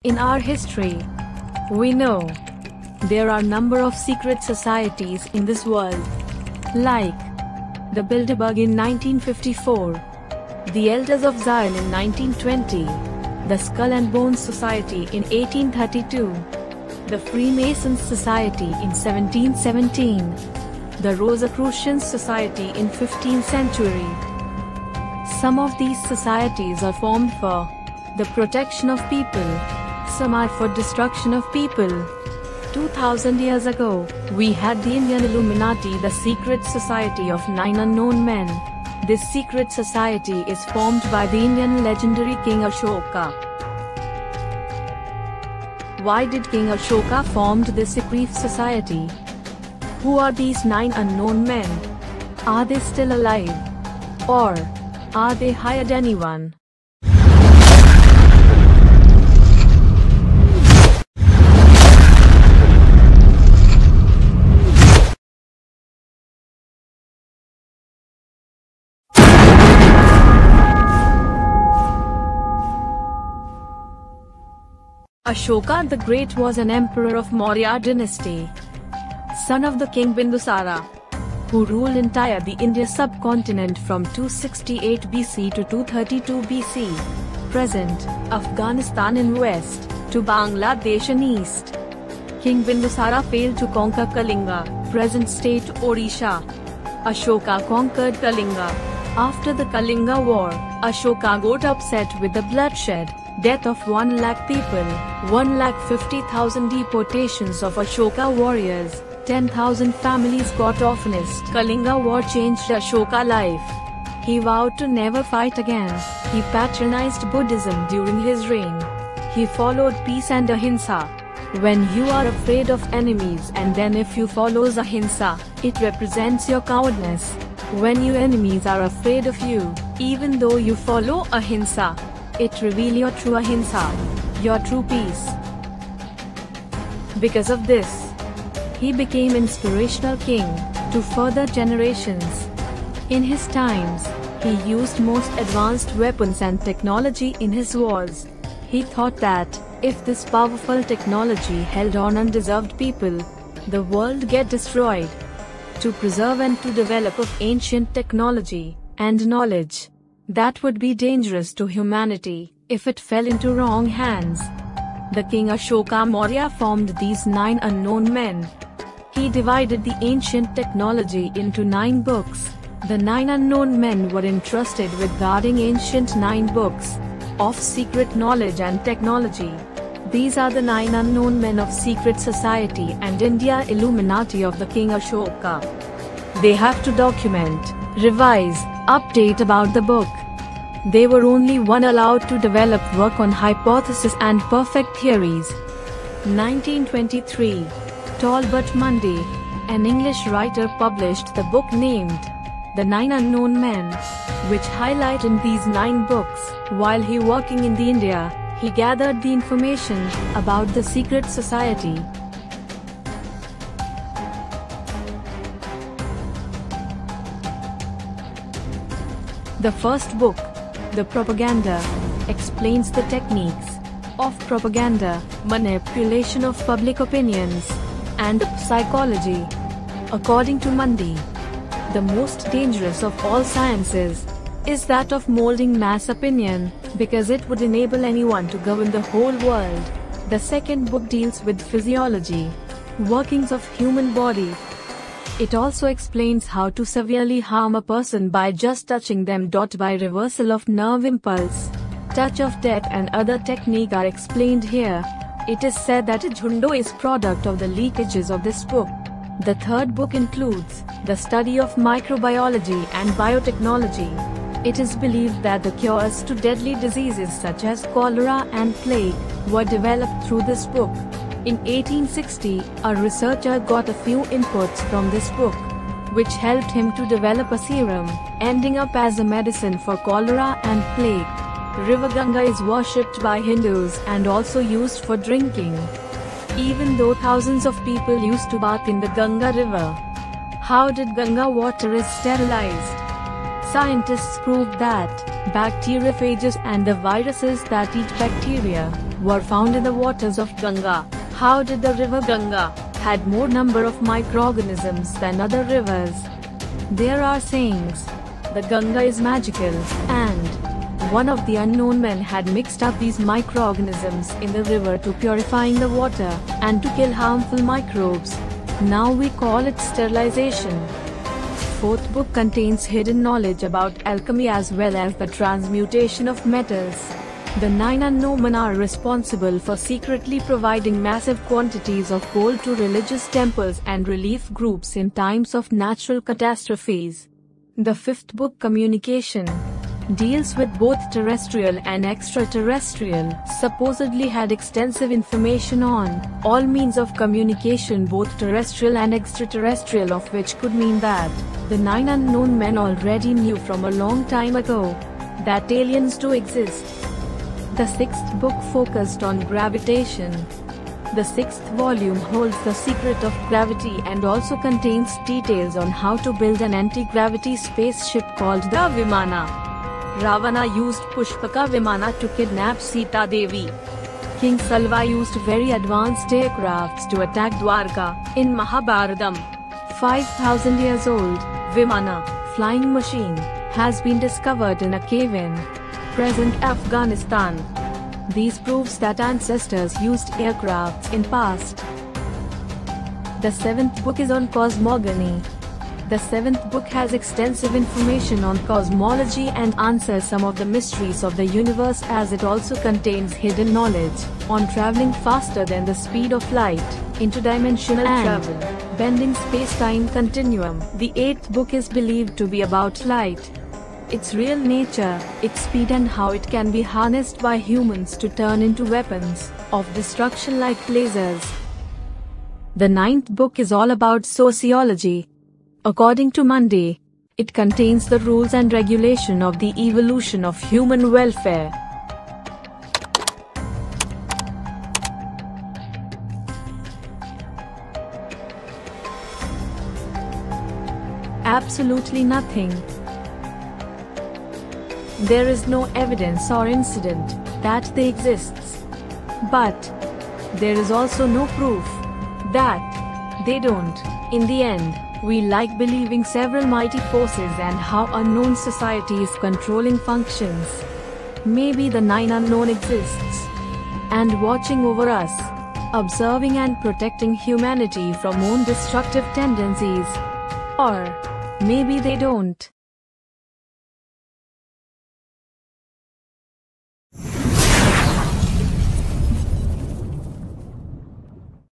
In our history, we know there are number of secret societies in this world, like the Bilderberg in 1954, the Elders of Zion in 1920, the Skull and Bones Society in 1832, the Freemasons Society in 1717, the Rosicrucians Society in 15th century. Some of these societies are formed for the protection of people, some are for destruction of people. 2000 years ago, we had the Indian Illuminati, the secret society of 9 unknown men. This secret society is formed by the Indian legendary King Ashoka. Why did King Ashoka formed this secret society? Who are these 9 unknown men? Are they still alive? Or are they hired anyone? Ashoka the Great was an emperor of Maurya dynasty, son of the king Bindusara, who ruled entire the India subcontinent from 268 BC to 232 BC, present Afghanistan in west, to Bangladesh in east. King Bindusara failed to conquer Kalinga, present state Odisha. Ashoka conquered Kalinga. After the Kalinga war, Ashoka got upset with the bloodshed, death of 1 lakh people, 1,50,000 deportations of Ashoka warriors, 10,000 families got orphanaged. Kalinga war changed Ashoka's life. He vowed to never fight again. He patronized Buddhism during his reign. He followed peace and ahimsa. When you are afraid of enemies and then if you follow ahimsa, it represents your cowardness. When your enemies are afraid of you, even though you follow ahimsa, it reveals your true ahimsa, your true peace. Because of this, he became inspirational king to further generations. In his times, he used most advanced weapons and technology in his wars. He thought that if this powerful technology held on undeserved people, the world get destroyed. To preserve and to develop of ancient technology and knowledge, that would be dangerous to humanity if it fell into wrong hands. The king Ashoka Maurya formed these 9 unknown men. He divided the ancient technology into 9 books. The 9 unknown men were entrusted with guarding ancient 9 books of secret knowledge and technology. These are the 9 unknown men of secret society and India Illuminati of the King Ashoka. They have to document, revise, update about the book. They were only one allowed to develop work on hypothesis and perfect theories. 1923, Talbot Mundy, an English writer, published the book named The 9 Unknown Men, which highlighted these 9 books. While he working in the India, he gathered the information about the secret society. The first book, The Propaganda, explains the techniques of propaganda, manipulation of public opinions, and psychology. According to Mundy, the most dangerous of all sciences is that of molding mass opinion, because it would enable anyone to govern the whole world. The second book deals with physiology, workings of human body. It also explains how to severely harm a person by just touching them. By reversal of nerve impulse, touch of death and other technique are explained here. It is said that Jhundo is product of the leakages of this book. The third book includes the study of microbiology and biotechnology. It is believed that the cures to deadly diseases such as cholera and plague were developed through this book. In 1860, a researcher got a few inputs from this book, which helped him to develop a serum, ending up as a medicine for cholera and plague. River Ganga is worshipped by Hindus and also used for drinking. Even though thousands of people used to bath in the Ganga river, how did Ganga water is sterilized? Scientists proved that bacteriophages and the viruses that eat bacteria were found in the waters of Ganga. How did the river Ganga had more number of microorganisms than other rivers? There are sayings. The Ganga is magical, and one of the unknown men had mixed up these microorganisms in the river to purifying the water and to kill harmful microbes. Now we call it sterilization. Fourth book contains hidden knowledge about alchemy as well as the transmutation of metals. The 9 unknown men are responsible for secretly providing massive quantities of gold to religious temples and relief groups in times of natural catastrophes. The fifth book, Communication, deals with both terrestrial and extraterrestrial, supposedly had extensive information on all means of communication, both terrestrial and extraterrestrial, of which could mean that the 9 unknown men already knew from a long time ago that aliens do exist. The sixth book focused on gravitation. The sixth volume holds the secret of gravity and also contains details on how to build an anti-gravity spaceship called the Vimana. Ravana used Pushpaka Vimana to kidnap Sita Devi. King Salva used very advanced aircrafts to attack Dwarka in Mahabharatam. 5,000 years old, Vimana, flying machine, has been discovered in a cave in present Afghanistan. These proves that ancestors used aircrafts in past. The seventh book is on cosmogony. The seventh book has extensive information on cosmology and answers some of the mysteries of the universe, as it also contains hidden knowledge on traveling faster than the speed of light, interdimensional travel, bending space-time continuum. The eighth book is believed to be about light, its real nature, its speed, and how it can be harnessed by humans to turn into weapons of destruction like lasers. The ninth book is all about sociology. According to Monday, it contains the rules and regulation of the evolution of human welfare. Absolutely nothing. There is no evidence or incident that they exists. But there is also no proof that they don't. In the end, we like believing several mighty forces and how unknown societies controlling functions. Maybe the 9 unknown exists and watching over us, observing and protecting humanity from own destructive tendencies. Or maybe they don't.